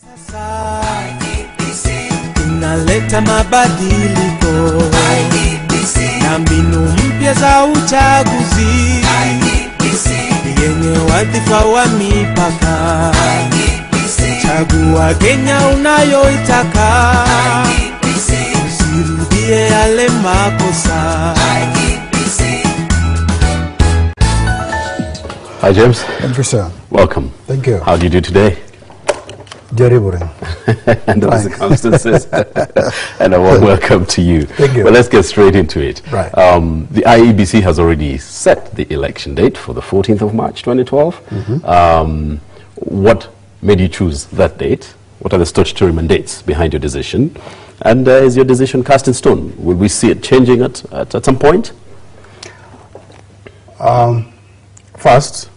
IEBC inaleta mabadiliko na mbinu mpya za uchaguzi yenye wadhifa wa mipaka. Chagua Kenya unayoitaka, usirudie yale makosa. Hi James. Thank you, sir. Welcome. Thank you. How do you do today? Jariburing. Under the circumstances. And a warm welcome to you. Thank you. Well, let's get straight into it. Right. The IEBC has already set the election date for the 14th of March 2012. What made you choose that date? What are the statutory mandates behind your decision? And is your decision cast in stone? Will we see it changing at some point? First,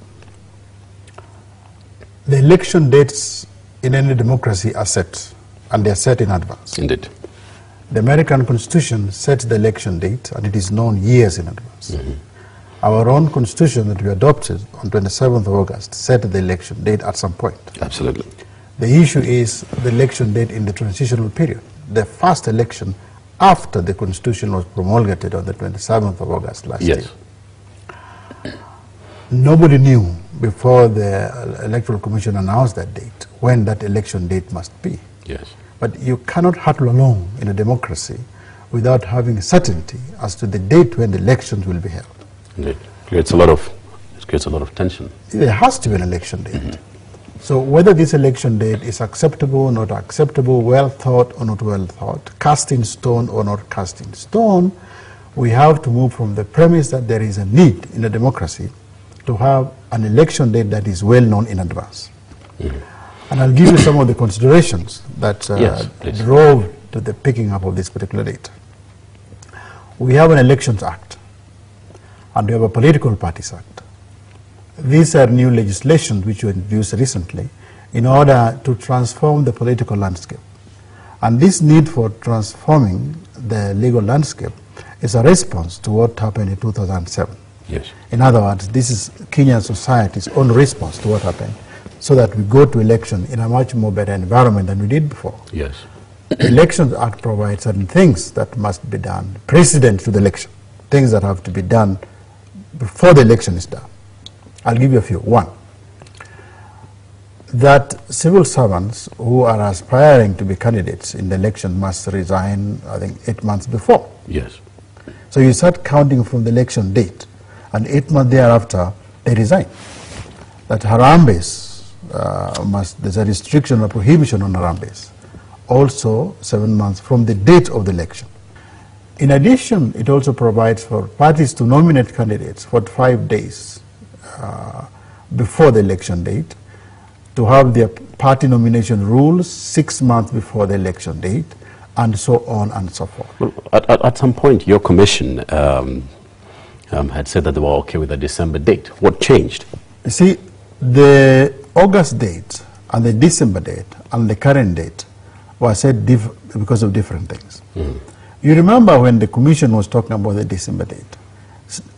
the election dates in any democracy are set, and they are set in advance. Indeed. The American Constitution sets the election date, and it is known years in advance. Our own Constitution that we adopted on 27th of August set the election date at some point. Absolutely. The issue is the election date in the transitional period. The first election after the Constitution was promulgated on the 27th of August last year. Nobody knew before the Electoral Commission announced that date when that election date must be. Yes. But you cannot huddle along in a democracy without having certainty as to the date when the elections will be held. Indeed. It creates a lot of tension. There has to be an election date. So whether this election date is acceptable or not acceptable, well thought or not well thought, cast in stone or not cast in stone, we have to move from the premise that there is a need in a democracy to have an election date that is well known in advance. And I'll give you some of the considerations that drove to the picking up of this particular date. We have an Elections Act, and we have a Political Parties Act. These are new legislation which were introduced recently in order to transform the political landscape. And this need for transforming the legal landscape is a response to what happened in 2007. Yes. In other words, this is Kenyan society's own response to what happened, so that we go to election in a much more better environment than we did before. Yes. The Elections Act provides certain things that must be done, precedent to the election, things that have to be done before the election is done. I'll give you a few. One, that civil servants who are aspiring to be candidates in the election must resign, I think, 8 months before. Yes. So you start counting from the election date, and 8 months thereafter, they resign. That Harambes there's a restriction or prohibition on Harambes. Also, 7 months from the date of the election. In addition, it also provides for parties to nominate candidates for 5 days before the election date, to have their party nomination rules 6 months before the election date, and so on and so forth. Well, at some point, your commission had said that they were okay with the December date. What changed? You see, the August date and the December date and the current date were set because of different things. You remember when the commission was talking about the December date,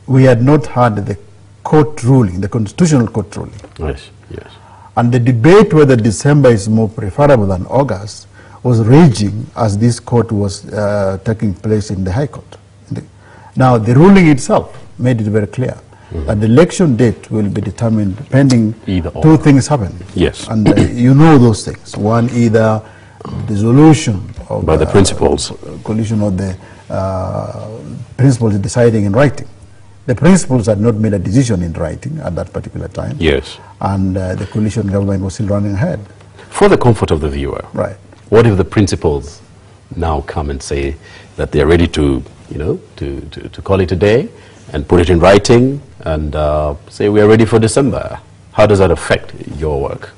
we had not had the court ruling, the constitutional court ruling. Yes, yes. And the debate whether December is more preferable than August was raging as this court was taking place in the High Court. Now, the ruling itself made it very clear that the election date will be determined pending two things happen. Yes. And you know those things. One, either dissolution of by the principals, coalition, or the principals deciding in writing. The principals had not made a decision in writing at that particular time. Yes. And the coalition government was still running ahead. For the comfort of the viewer, right? What if the principals now come and say that they are ready to, to call it a day and put it in writing and say we are ready for December? How does that affect your work?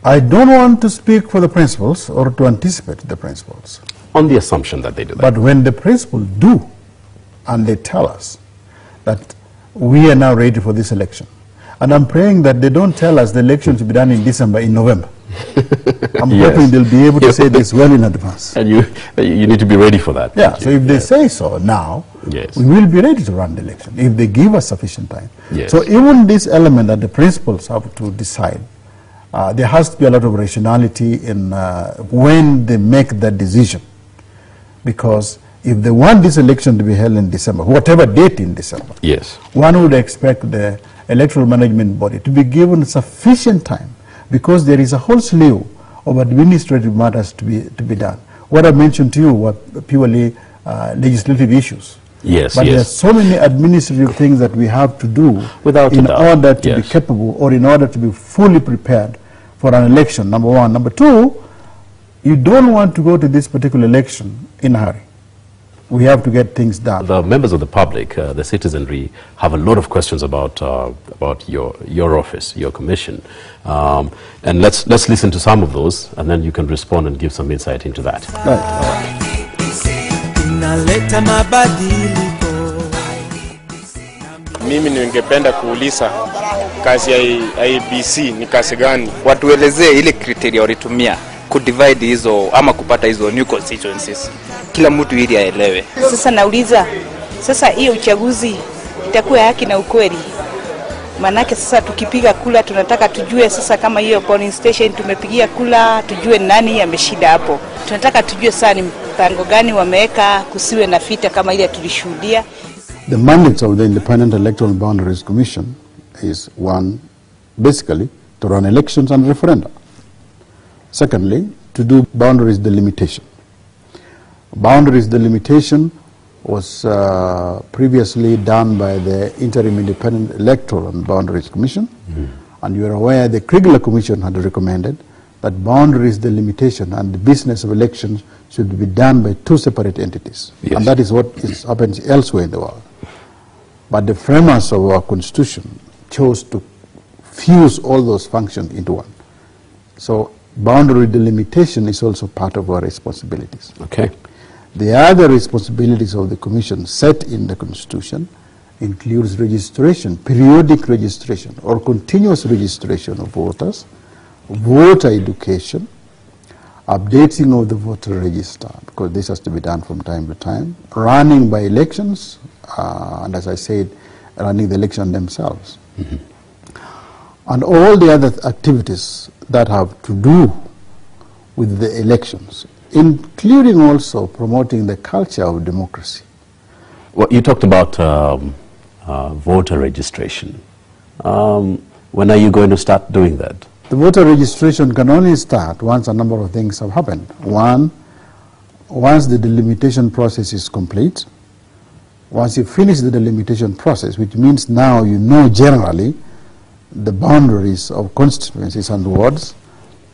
I don't want to speak for the principals or to anticipate the principals. On the assumption that they do that. But when the principals do, and they tell us that we are now ready for this election, and I'm praying that they don't tell us the election to be done in December, in November. I'm hoping they'll be able to say this well in advance. And you need to be ready for that. Yeah, so if they say so now, we will be ready to run the election, if they give us sufficient time. So even this element that the principals have to decide there has to be a lot of rationality in when they make that decision. Because if they want this election to be held in December, whatever date in December, yes, one would expect the electoral management body to be given sufficient time, because there is a whole slew of administrative matters to be done. What I mentioned to you were purely legislative issues. Yes, but yes. there are so many administrative things that we have to do in order to be capable, or in order to be fully prepared for an election, number one. Number two, you don't want to go to this particular election in a hurry. We have to get things done. The members of the public, the citizenry, have a lot of questions about your office, your commission. And let's listen to some of those, and then you can respond and give some insight into that. Right. Inaleta mabadiliko. Mimi ningependa kuuliza kazi ya IEBC ni kazi gani? Watuelezee ile criteria walitumia kudivide hizo ama kupata hizo new constituencies. Kila mtu ili aelewe. Sasa nauliza, sasa hiyo uchaguzi itakuwa haki na ukweli? Manake sasa tukipiga kula tunataka tujue sasa kama hiyo polling station tumepigia kula, tujue nani ameshinda hapo. Tunataka tujue sasa ni mpango gani wameweka kusiwe na vita kama ile tulishuhudia. The mandate of the Independent Electoral Boundaries Commission is one, basically, to run elections and referenda. Secondly, to do boundaries delimitation. Boundaries delimitation was previously done by the Interim Independent Electoral and Boundaries Commission. And you are aware the Kriegler Commission had recommended that boundaries delimitation and the business of elections should be done by two separate entities. Yes. And that is what happens elsewhere in the world. But the framers of our constitution chose to fuse all those functions into one. So boundary delimitation is also part of our responsibilities. Okay. The other responsibilities of the commission set in the constitution includes registration, periodic registration or continuous registration of voters, voter education, updating of the voter register, because this has to be done from time to time, running by elections, and as I said, running the election themselves. And all the other activities that have to do with the elections, including also promoting the culture of democracy. Well, you talked about voter registration. When are you going to start doing that? The voter registration can only start once a number of things have happened. One, once the delimitation process is complete, once you finish the delimitation process, which means now you know generally the boundaries of constituencies and wards,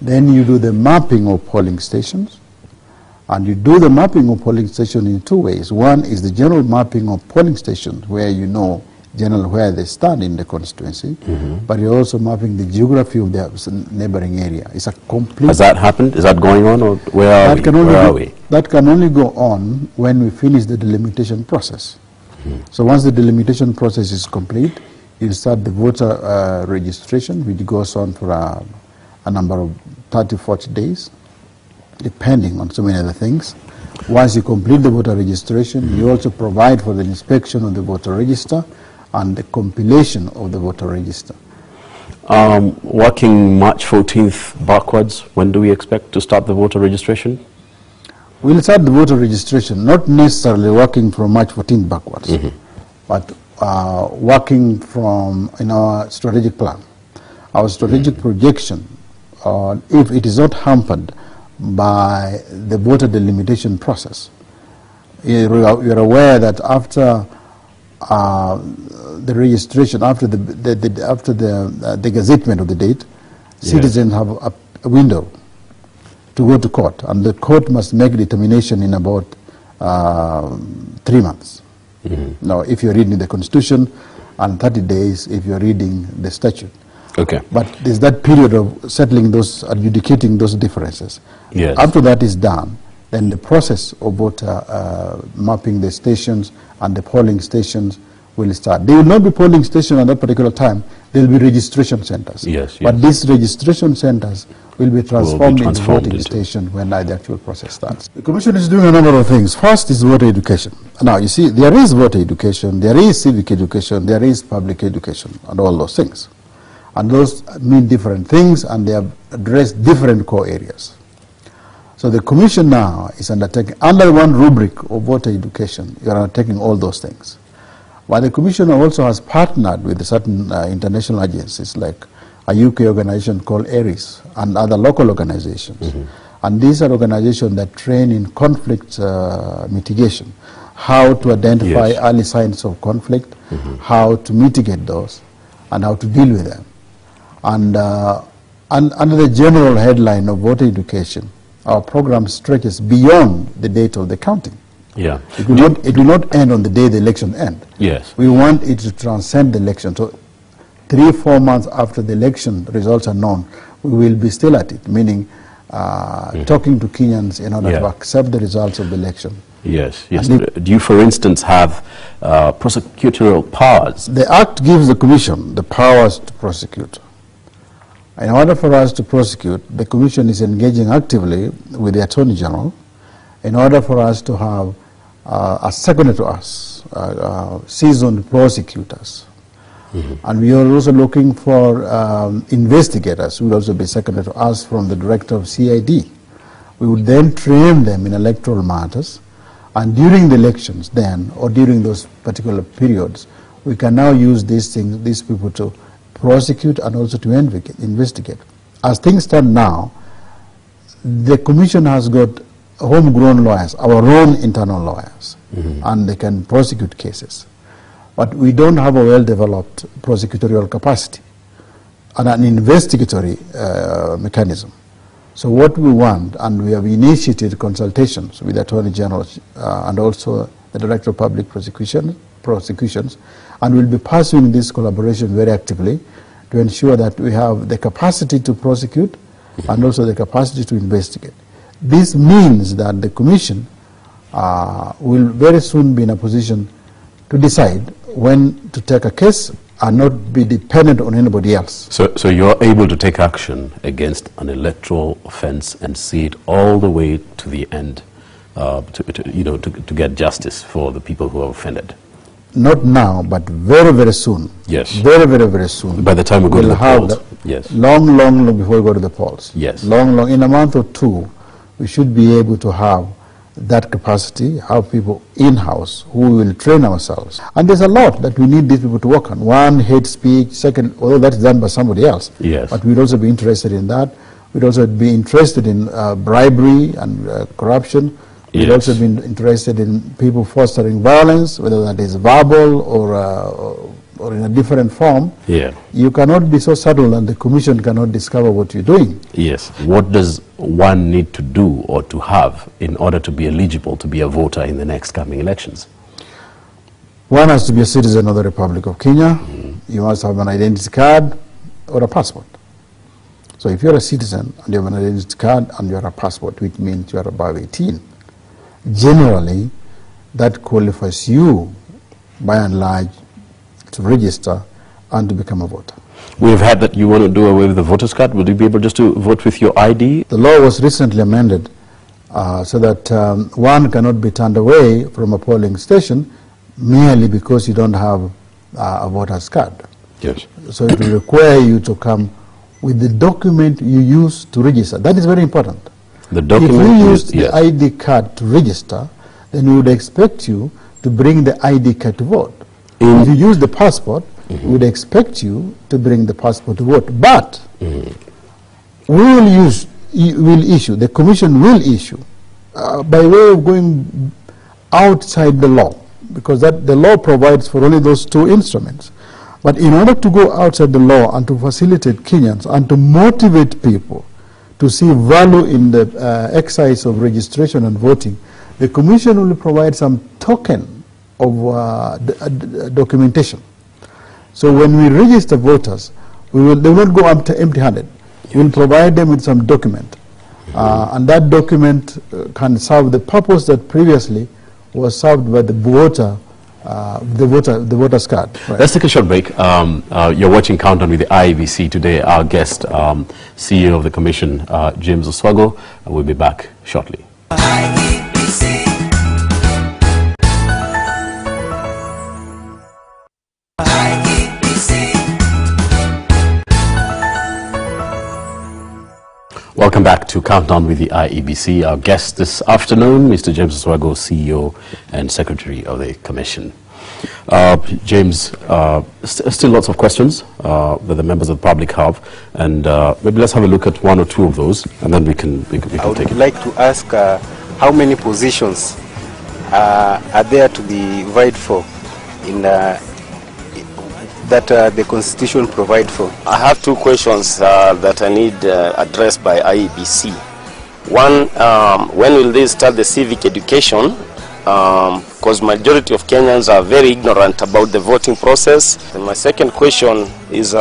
then you do the mapping of polling stations. And you do the mapping of polling stations in two ways. One is the general mapping of polling stations, where you know generally where they stand in the constituency, but you're also mapping the geography of the neighboring area. It's a complete... Has that happened? Is that going on, or where are we? That can only go on when we finish the delimitation process. So once the delimitation process is complete, you start the voter registration, which goes on for a number of 30, 40 days, depending on so many other things. Once you complete the voter registration, you also provide for the inspection of the voter register and the compilation of the voter register. Working March 14th backwards, when do we expect to start the voter registration? We'll start the voter registration, not necessarily working from March 14th backwards, but working from in our strategic plan. Our strategic projection, if it is not hampered by the voter delimitation process. You're aware that after the registration, after the gazettement of the date, citizens have a window to go to court, and the court must make a determination in about 3 months. Now, if you're reading the Constitution, and 30 days if you're reading the statute. Okay. But there's that period of settling those, adjudicating those differences. Yes. After that is done, then the process of voter mapping the stations and the polling stations will start. There will not be polling stations at that particular time. There will be registration centers. Yes, But these registration centers will be transformed into voting stations when the actual process starts. The Commission is doing a number of things. First is voter education. Now, you see, there is voter education, there is civic education, there is public education, and all those things. And those mean different things, and they have addressed different core areas. So the Commission now is undertaking, under one rubric of voter education, you are undertaking all those things. But the Commission also has partnered with certain international agencies like a UK organization called ARIS and other local organizations. And these are organizations that train in conflict mitigation, how to identify early signs of conflict, how to mitigate those, and how to deal with them. And under the general headline of voter education, our program stretches beyond the date of the counting. Yeah. It will not end on the day the election ends. Yes. We want it to transcend the election. So 3-4 months after the election results are known, we will be still at it, meaning talking to Kenyans in order to accept the results of the election. Yes, yes. Do you, for instance, have prosecutorial powers? The Act gives the Commission the powers to prosecute. In order for us to prosecute, the Commission is engaging actively with the Attorney General in order for us to have a second to us, seasoned prosecutors. And we are also looking for investigators who will also be seconded to us from the Director of CID. We would then train them in electoral matters, and during the elections then, or during those particular periods, we can now use these people to prosecute and also to investigate. As things stand now, the Commission has got homegrown lawyers, our own internal lawyers, and they can prosecute cases. But we don't have a well-developed prosecutorial capacity and an investigatory mechanism. So what we want, and we have initiated consultations with the Attorney General and also the Director of Public Prosecutions, and we'll be pursuing this collaboration very actively to ensure that we have the capacity to prosecute and also the capacity to investigate. This means that the Commission will very soon be in a position to decide when to take a case and not be dependent on anybody else. So you're able to take action against an electoral offense and see it all the way to the end, to get justice for the people who are offended? Not now, but very, very soon. Yes. Very, very, very soon. By the time we go to the polls. Yes. Long, long, long before we go to the polls. Yes. Long, long. In a month or two, we should be able to have that capacity, have people in-house who will train ourselves. And there's a lot that we need these people to work on. One, hate speech. Second, although that's done by somebody else. Yes. But we'd also be interested in that. We'd also be interested in bribery and corruption. We'd also be interested in people fostering violence, whether that is verbal or in a different form. Yeah. You cannot be so subtle and the Commission cannot discover what you're doing. Yes. What does one need to do or to have in order to be eligible to be a voter in the next coming elections? One has to be a citizen of the Republic of Kenya. You must have an identity card or a passport. So if you're a citizen and you have an identity card and you have a passport, which means you are above 18, generally that qualifies you by and large to register and to become a voter. We've heard that you want to do away with the voter's card. Would you be able just to vote with your ID? The law was recently amended so that one cannot be turned away from a polling station merely because you don't have a voter's card. Yes. So it will require you to come with the document you use to register. That is very important. The document if you use the ID card to register, then we would expect you to bring the ID card to vote. If you use the passport, we would expect you to bring the passport to vote. But we will issue, the Commission will issue, by way of going outside the law, because the law provides for only those two instruments. But in order to go outside the law and to facilitate Kenyans and to motivate people to see value in the exercise of registration and voting, the Commission will provide some token of documentation. So when we register voters, they will not go empty-handed. We will provide them with some document. And that document can serve the purpose that previously was served by the voter's card. Right. Let's take a short break. You're watching Countdown with the IEBC today. Our guest, CEO of the Commission, James Oswago, will be back shortly. IEBC. IEBC. Welcome back to Countdown with the IEBC. Our guest this afternoon, Mr. James Oswago, CEO and Secretary of the Commission. James, still lots of questions that the members of the public have, and maybe let's have a look at one or two of those, and then we can take it. I would like to ask how many positions are there to be vied for in that the Constitution provide for? I have two questions that I need addressed by IEBC. One, when will they start the civic education? Because majority of Kenyans are very ignorant about the voting process. And my second question is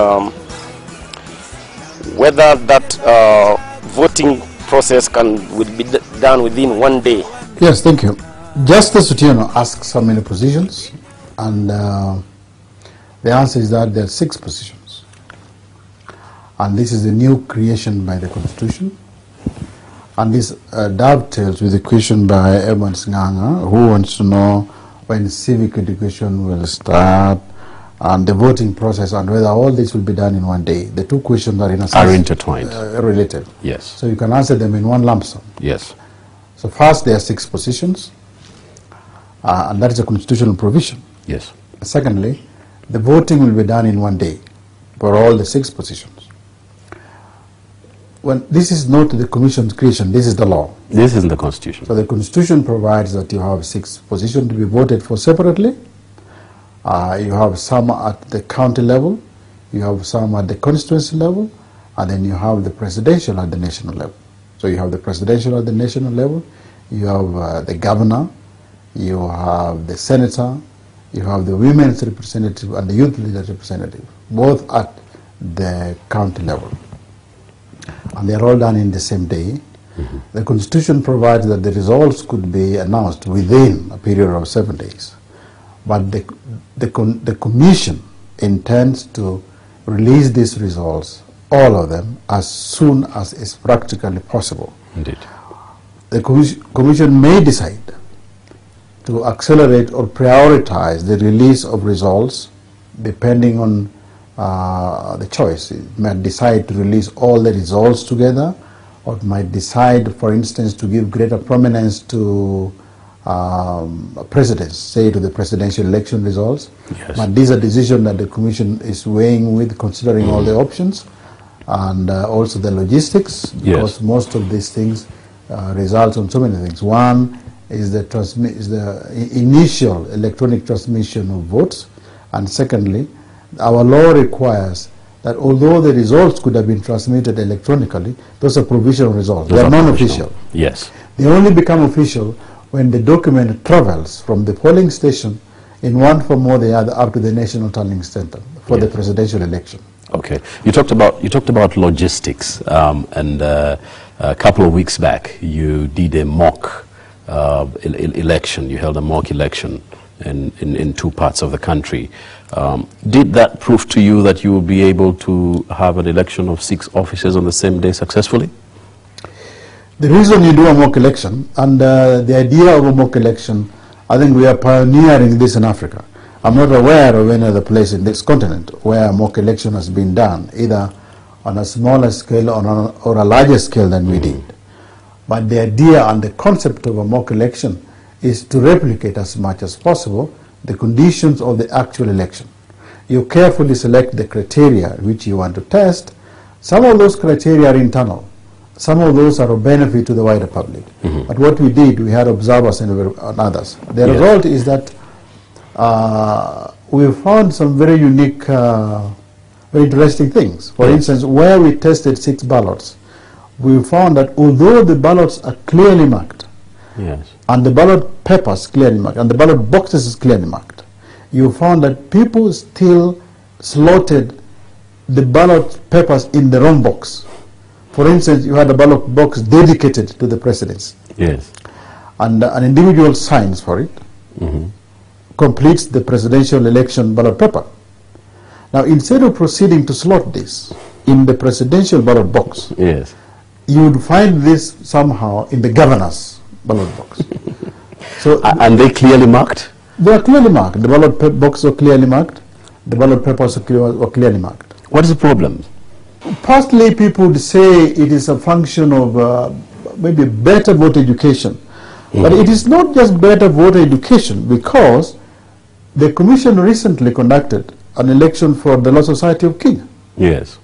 whether that voting process will be done within 1 day. Yes, thank you. Justice Otieno asks how many positions, and the answer is that there are 6 positions. And this is a new creation by the Constitution. And this dovetails with the question by Evans Nganga, who wants to know when civic education will start and the voting process, and whether all this will be done in 1 day. The two questions are in a sense Are intertwined. Related. Yes. So you can answer them in one lump sum. Yes. So first, there are 6 positions, and that is a constitutional provision. Yes. Secondly, the voting will be done in 1 day for all the 6 positions. When this is not the Commission's creation, this is the law. This is in the Constitution. So the Constitution provides that you have 6 positions to be voted for separately. You have some at the county level, you have some at the constituency level, and then you have the presidential at the national level. So you have the presidential at the national level, you have the governor, you have the senator, you have the women's representative and the youth leader representative, both at the county level. And they are all done in the same day. The Constitution provides that the results could be announced within a period of 7 days. But the Commission intends to release these results, all of them, as soon as is practically possible. Indeed. The Commission may decide to accelerate or prioritize the release of results depending on the choice. It might decide to release all the results together, or it might decide, for instance, to give greater prominence to presidents, say to the presidential election results. Yes. But these are decisions that the Commission is weighing with, considering all the options, and also the logistics, because most of these things result on so many things. One is the initial electronic transmission of votes, and secondly, our law requires that although the results could have been transmitted electronically, those are provisional results. They are non-official. Yes. They only become official when the document travels from the polling station in one form or the other up to the National Tallying Center for the presidential election. Okay. You talked about logistics, and a couple of weeks back you did a mock election. You held a mock election in 2 parts of the country. Did that prove to you that you will be able to have an election of 6 officers on the same day successfully? The reason you do a mock election, and the idea of a mock election, I think we are pioneering this in Africa. I'm not aware of any other place in this continent where a mock election has been done, either on a smaller scale or a larger scale than we did. But the idea and the concept of a mock election is to replicate as much as possible the conditions of the actual election. You carefully select the criteria which you want to test. Some of those criteria are internal. Some of those are of benefit to the wider public. But what we did, we had observers and others. The result is that we found some very unique, very interesting things. For instance, where we tested 6 ballots, we found that although the ballots are clearly marked, and the ballot papers clearly marked, and the ballot boxes is clearly marked, you found that people still slotted the ballot papers in the wrong box. For instance, you had a ballot box dedicated to the presidency. Yes. And an individual signs for it, completes the presidential election ballot paper. Now, instead of proceeding to slot this in the presidential ballot box, you would find this somehow in the governor's ballot box. So, and they clearly marked? They are clearly marked. The ballot boxes are clearly marked. The ballot papers are clearly marked. What is the problem? Partly people would say it is a function of maybe better voter education. But it is not just better voter education, because the Commission recently conducted an election for the Law Society of Kenya. Yes.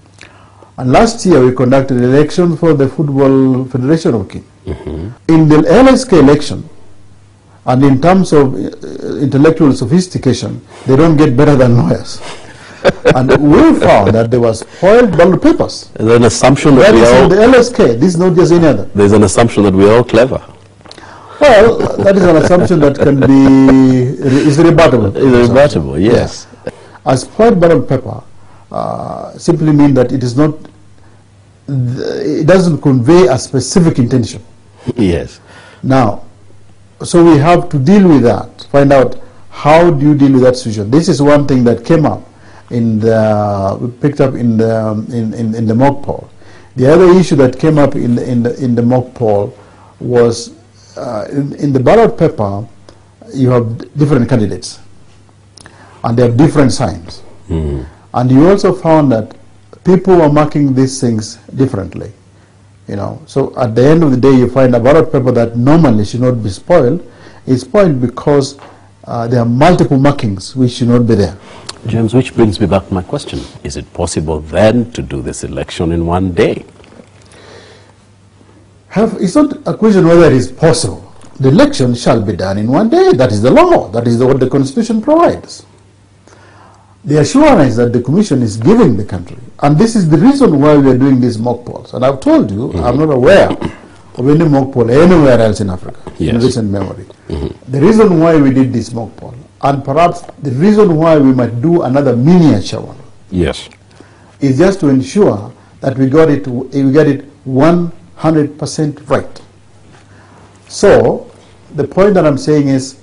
And last year we conducted an election for the Football Federation of Kenya. In the LSK election, and in terms of intellectual sophistication, they don't get better than lawyers. And we found that there was spoiled ballot papers. There's an assumption that That we is are in the all, LSK. This is not just any other. there's an assumption that we are all clever. Well, that is an assumption that can be is rebuttable. It's rebuttable, yes. A spoiled ballot paper simply means that it is not. It doesn't convey a specific intention. Yes. Now, so we have to deal with that. Find out how do you deal with that situation. This is one thing that came up in the picked up in the mock poll. The other issue that came up in the mock poll was in the ballot paper you have different candidates and they have different signs. And you also found that people were marking these things differently. You know, so at the end of the day, you find a ballot paper that normally should not be spoiled is spoiled because there are multiple markings which should not be there. James, which brings me back to my question. Is it possible then to do this election in one day? It's not a question whether it is possible. The election shall be done in one day. That is the law. That is what the Constitution provides. The assurance that the Commission is giving the country, and this is the reason why we are doing these mock polls. And I've told you, I'm not aware of any mock poll anywhere else in Africa in recent memory. The reason why we did this mock poll, and perhaps the reason why we might do another miniature one, is just to ensure that we got it 100% right. So the point that I'm saying is,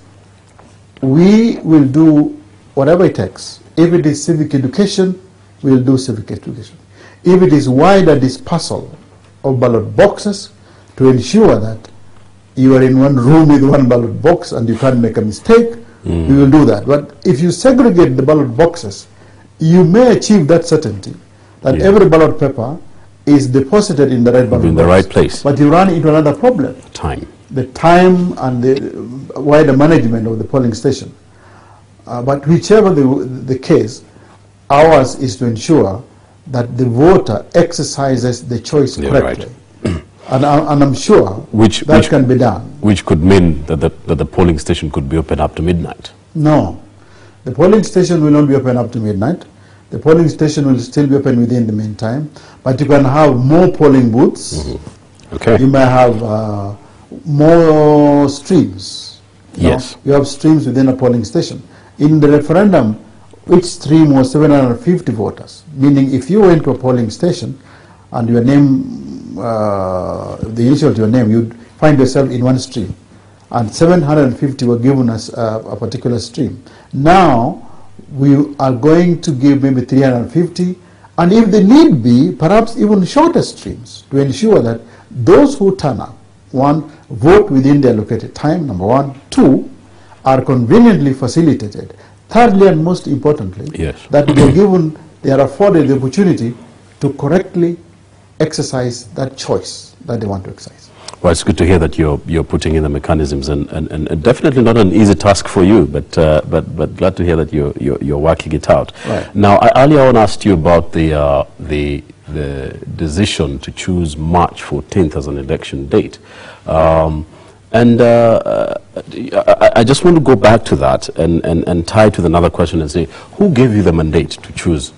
we will do whatever it takes. If it is civic education, we'll do civic education. If it is wider dispersal of ballot boxes to ensure that you are in one room with one ballot box and you can't make a mistake, we will do that. But if you segregate the ballot boxes, you may achieve that certainty that every ballot paper is deposited in the right ballot box. In the right place. But you run into another problem. Time. The time and the wider management of the polling station. But whichever the case, ours is to ensure that the voter exercises the choice correctly. Right. And I'm sure that can be done. Which could mean that the polling station could be open up to midnight. No. The polling station will not be open up to midnight. The polling station will still be open within the meantime. But you can have more polling booths. Okay. You may have more streams. Yes. You have streams within a polling station. In the referendum, each stream was 750 voters, meaning if you went to a polling station and your name, the initial to your name, you'd find yourself in one stream. And 750 were given us a particular stream. Now, we are going to give maybe 350, and if the need be, perhaps even shorter streams to ensure that those who turn up, one, vote within the allocated time, number one. Two, are conveniently facilitated. Thirdly, and most importantly, that they are afforded the opportunity to correctly exercise that choice that they want to exercise. Well, it's good to hear that you're putting in the mechanisms, and definitely not an easy task for you, but glad to hear that you're working it out. Right. Now, I earlier on asked you about the decision to choose March 14th as an election date. I just want to go back to that and tie to another question and say, who gave you the mandate to choose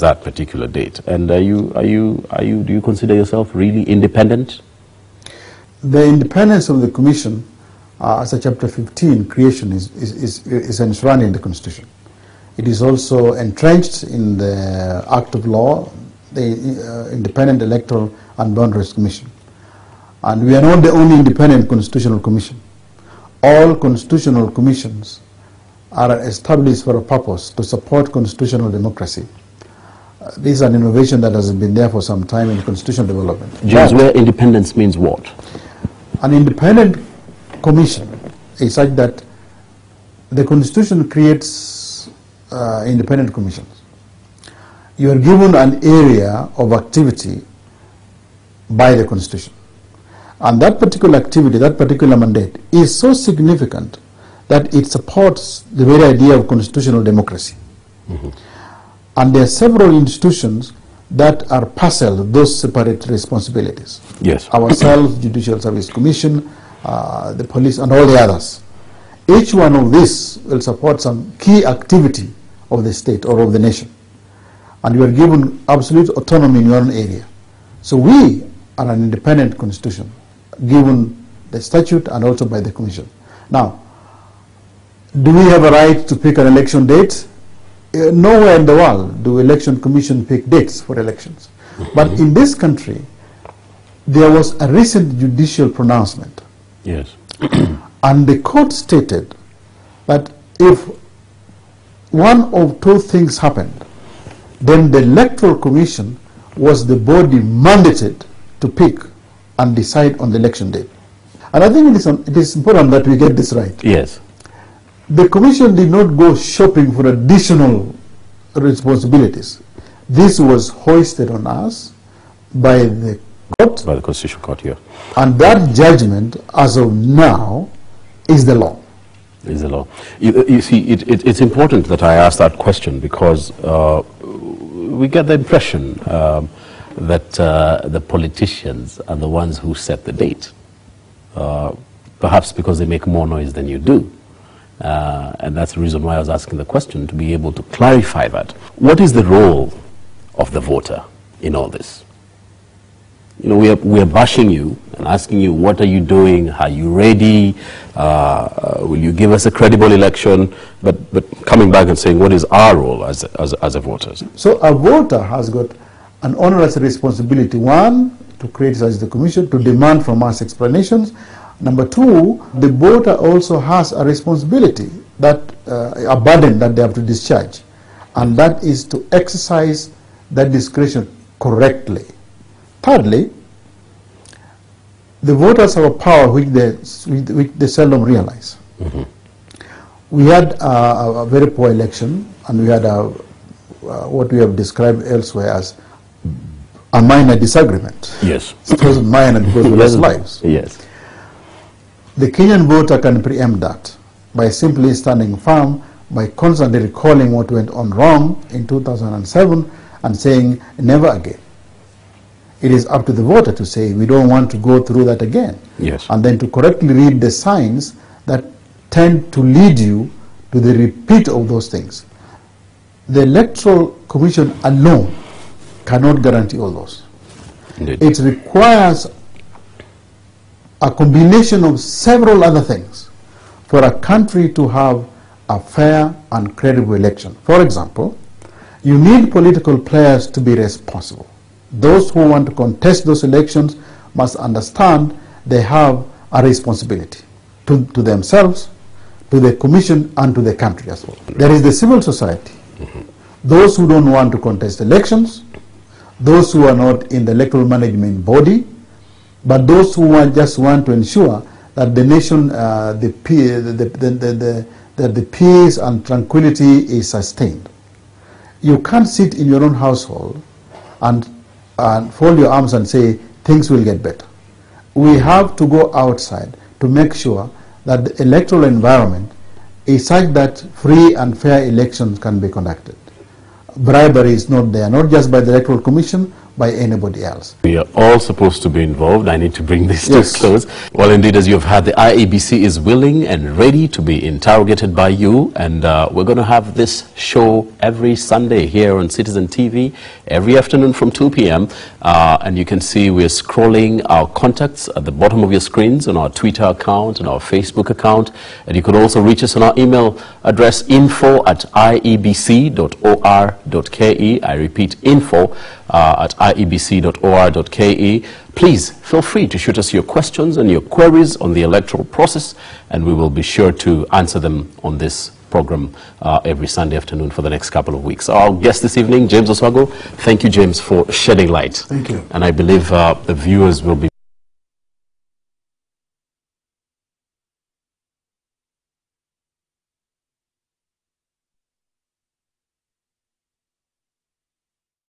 that particular date? And do you consider yourself really independent? The independence of the Commission, as a Chapter 15 creation, is enshrined in the Constitution. It is also entrenched in the Act of Law, the Independent Electoral and Boundaries Commission. And we are not the only independent constitutional commission. All constitutional commissions are established for a purpose to support constitutional democracy. This is an innovation that has been there for some time in constitutional development. James, where independence means what? An independent commission is such that the Constitution creates independent commissions. you are given an area of activity by the Constitution. And that particular activity, that particular mandate, is so significant that it supports the very idea of constitutional democracy. And there are several institutions that are parcelled those separate responsibilities. Yes. Ourselves, Judicial Service Commission, the police, and all the others. Each one of these will support some key activity of the state or of the nation. And you are given absolute autonomy in your own area. So we are an independent constitution, given the statute and also by the commission. Now, do we have a right to pick an election date? Nowhere in the world do election commission pick dates for elections. But in this country, there was a recent judicial pronouncement. Yes. And the court stated that if one of two things happened, then the electoral commission was the body mandated to pick and decide on the election date. And I think it is important that we get this right. Yes. The commission did not go shopping for additional responsibilities. This was hoisted on us by the court. By the Constitutional Court, yeah. And that judgment, as of now, is the law. Is the law. You see, it's important that I ask that question because we get the impression that the politicians are the ones who set the date. Perhaps because they make more noise than you do. And that's the reason why I was asking the question, to be able to clarify that. What is the role of the voter in all this? You know, we are bashing you and asking you, what are you doing? Are you ready? Will you give us a credible election? But coming back and saying, what is our role as a voters? So a voter has got an onerous responsibility. One, to criticize the commission, to demand from us explanations. Number two, the voter also has a responsibility, that a burden that they have to discharge, and that is to exercise that discretion correctly. Thirdly, the voters have a power which they seldom realize. We had a very poor election, and we had what we have described elsewhere as a minor disagreement. Yes. It wasn't minor because we lost lives. Yes. The Kenyan voter can preempt that by simply standing firm, by constantly recalling what went on wrong in 2007 and saying, never again. It is up to the voter to say, we don't want to go through that again. Yes. And then to correctly read the signs that tend to lead you to the repeat of those things. The Electoral Commission alone cannot guarantee all those. Indeed. It requires a combination of several other things for a country to have a fair and credible election. For example, you need political players to be responsible. Those who want to contest those elections must understand they have a responsibility to themselves, to the commission, and to the country as well. There is the civil society. Those who don't want to contest elections, those who are not in the electoral management body, but those who just want to ensure that the nation, the peace and tranquility is sustained. You can't sit in your own household and fold your arms and say things will get better. We have to go outside to make sure that the electoral environment is such that free and fair elections can be conducted. Bribery is not there, not just by the Electoral Commission, by anybody else. We are all supposed to be involved. I need to bring this to a close. Well, indeed, as you've heard, the IEBC is willing and ready to be interrogated by you, and we're going to have this show every Sunday here on Citizen TV, every afternoon from 2 p.m. And you can see we're scrolling our contacts at the bottom of your screens on our Twitter account and our Facebook account, and you could also reach us on our email address info@iebc.or.ke. I repeat, info@iebc.or.ke. Please feel free to shoot us your questions and your queries on the electoral process, and we will be sure to answer them on this program every Sunday afternoon for the next couple of weeks. Our guest this evening, James Oswago. Thank you, James, for shedding light. Thank you. And I believe the viewers will be